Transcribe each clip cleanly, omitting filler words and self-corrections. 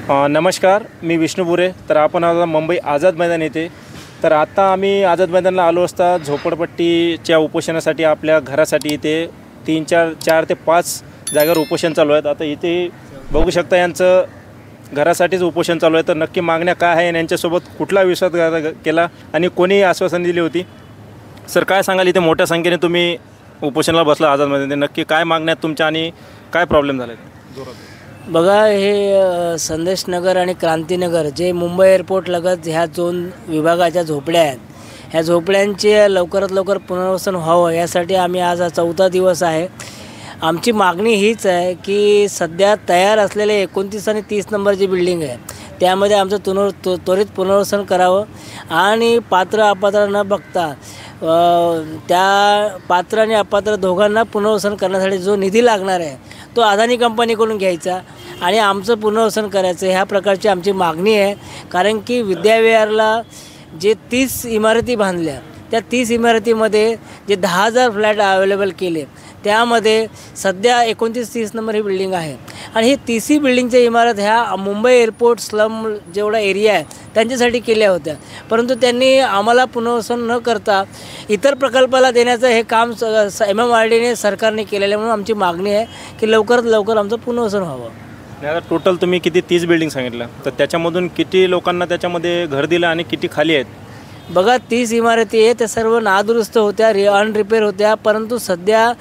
नमस्कार, मी विष्णू बुरे. तर आपण आता मुंबई आझाद मैदान येथे. तर आता आम्ही आझाद मैदानाला आलो असता झोपडपट्टीच्या उपोषणासाठी आपल्या घरासाठी इथे 4 ते 5 जागेवर उपोषण चालू आहेत. आता इथे बघू शकता यांचं घरासाठीच उपोषण चालू आहे. तर नक्की मागण्या काय आहे आणि यांच्यासोबत कुठला विश्वासघात केला आणि कोणी आश्वासन दिली होती. सर, काय सांगाल, इथे मोठ्या संख्येने तुम्ही उपोषणाला बसला आझाद मैदानात, नक्की काय मागण्या तुमच्या आणि काय प्रॉब्लेम झाले? बघा, हे संदेश नगर आणि क्रांतीनगर जे मुंबई एअरपोर्ट लगत ह्या 2 विभागाच्या झोपड्या आहेत, ह्या झोपड्यांचे लवकरात लवकर पुनर्वसन व्हावं यासाठी आम्ही आज हा 4था दिवस आहे. आमची मागणी हीच आहे की सध्या तयार असलेले 29 आणि 30 नंबरची बिल्डिंग आहे त्यामध्ये आमचं त्वरित पुनर्वसन करावं आणि पात्र अपात्र न बघता त्या पात्र आणि अपात्र दोघांना पुनर्वसन करण्यासाठी जो निधी लागणार आहे तो अदानी कंपनीकडून घ्यायचा आणि आमचं पुनर्वसन करायचं, ह्या प्रकारची आमची मागणी आहे. कारण की विद्याविहारला जे 30 इमारती बांधल्या, त्या 30 इमारतीमध्ये जे 10,000 फ्लॅट अवेलेबल केले त्यामध्ये सध्या 29-30 नंबर ही बिल्डिंग आहे आणि ही 30 बिल्डिंगच्या इमारत ह्या मुंबई एअरपोर्ट स्लम जेवढा एरिया आहे त्यांच्यासाठी केल्या होत्या. परंतु त्यांनी आम्हाला पुनर्वसन न करता इतर प्रकल्पाला देण्याचं हे काम MMRDने सरकारने केलेलं, म्हणून आमची मागणी आहे की लवकरात लवकर आमचं पुनर्वसन व्हावं. आता टोटल तुम्ही किती 30 बिल्डिंग सांगितलं, तर त्याच्यामधून किती लोकांना त्याच्यामध्ये घर दिलं आणि किती खाली आहेत? बघा, 30 इमारती आहे त्या सर्व नादुरुस्त होत्या, अनरिपेअर होत्या. परंतु सध्या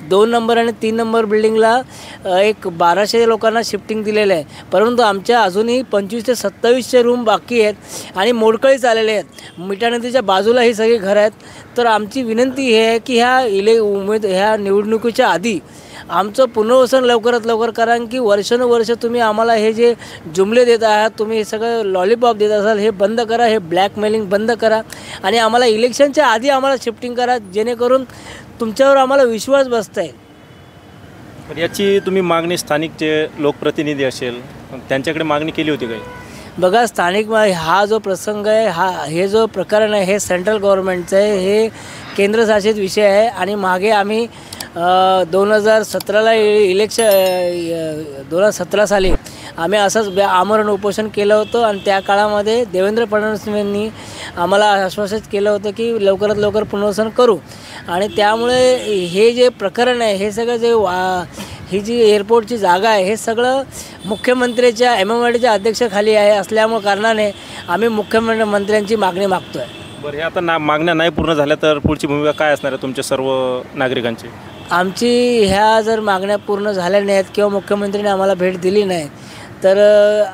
2 नंबर आणि 3 नंबर बिल्डिंगला एक 1200 लोकांना शिफ्टिंग दिलेलं आहे. परंतु आमच्या अजूनही 25 ते 2700 रूम बाकी आहेत आणि मोडकळीच आलेले आहेत. मिठा नदीच्या बाजूला ही सगळी घरं आहेत. तर आमची विनंती ही आहे की ह्या निवडणुकीच्या आधी आमचं पुनर्वसन लवकरात लवकर, कारण की वर्षानुवर्ष तुम्ही आम्हाला हे जे जुमले देत आहात, तुम्ही हे सगळं लॉलीपॉप देत असाल, हे बंद करा, हे ब्लॅकमेलिंग बंद करा आणि आम्हाला इलेक्शनच्या आधी आम्हाला शिफ्टिंग करा, जेणेकरून तुमच्यावर आम्हाला विश्वास बसता येईल. तर याची तुम्ही मागणी स्थानिक जे लोकप्रतिनिधी असेल त्यांच्याकडे मागणी केली होती काही? बघा, स्थानिक हा जो प्रसंग आहे, हे जो प्रकरण आहे हे सेंट्रल गव्हर्नमेंटचं आहे, हे केंद्रशासित विषय आहे आणि मागे आम्ही 2017ला 2017 साली आम्ही असंच आमरण उपोषण केलं होतं आणि त्या काळामध्ये देवेंद्र फडणवीस यांनी आम्हाला आश्वासित केलं होतं की लवकरात लवकर पुनर्वसन करू. आणि त्यामुळे हे जे प्रकरण आहे, हे सगळं जे ही जी एअरपोर्टची जागा आहे, हे सगळं मुख्यमंत्र्याच्या MMRDच्या अध्यक्षाखाली आहे असल्यामुळे कारणाने आम्ही मुख्यमंत्र्यांची मागणी मागतो आहे. बरं, हे आता मागण्या नाही पूर्ण झाल्या तर पुढची भूमिका काय असणार आहे तुमच्या सर्व नागरिकांची? आमची ह्या जर मागण्या पूर्ण झाल्या नाहीत किंवा मुख्यमंत्र्यांनी आम्हाला भेट दिली नाही तर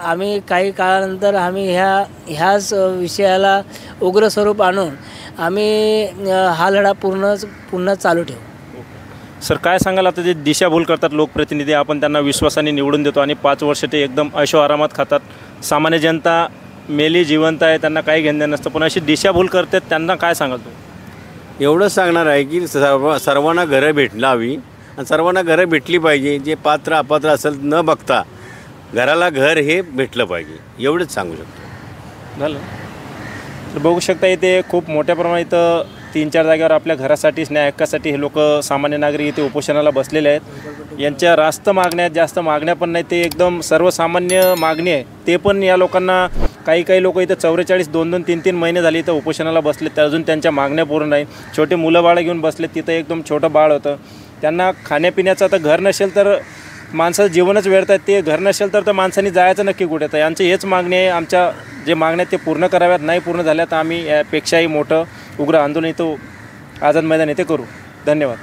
आम्ही काही काळानंतर आम्ही ह्याच विषयाला उग्र स्वरूप आणून आम्ही हा लढा पुन्हा चालू ठेवू. सर, काय सांगाल, आता जे दिशाभूल करतात लोकप्रतिनिधी, आपण त्यांना विश्वासाने निवडून देतो आणि 5 वर्ष ते एकदम ऐशो आरामात खातात, सामान्य जनता मेली जिवंत आहे, त्यांना काही घेणं नसतं, पण अशी दिशाभूल करतात, त्यांना काय सांगाल तू? एवढंच सांगणार आहे की सर्वांना घरं भेटावी आणि सर्वांना घरं भेटली पाहिजे. जे पात्र अपात्र असेल न बघता घराला घर हे भेटलं पाहिजे, एवढंच सांगू शकतो. झालं. तर बघू शकता इथे खूप मोठ्या प्रमाणात इथं 3-4 जागेवर आपल्या घरासाठीच, न्याय हक्कासाठी हे लोक सामान्य नागरिक इथे उपोषणाला बसलेले आहेत. यांच्या रास्त मागण्या, जास्त मागण्या पण नाही, ते एकदम सर्वसामान्य मागणी आहे. ते पण या लोकांना काही लोक इथं 44, 2-2, 3-3 महिने झाले इथं उपोषणाला बसले, तर अजून त्यांच्या मागण्या पूर्ण नाही. छोटे मुलं बाळं घेऊन बसले, तिथं एकदम छोटं बाळ होतं, त्यांना खाण्यापिण्याचं आता घर नसेल तर माणसाचं जीवनच व्यर्थ आहे. ते घर नसेल तर माणसांनी जायचं नक्की कुठे? तर यांची हेच मागणी आहे. आमच्या जे मागण्या ते पूर्ण कराव्यात, नाही पूर्ण झाल्या तर आम्ही यापेक्षाही मोठं उग्र आंदोलन इथं आझाद मैदान येथे करू. धन्यवाद.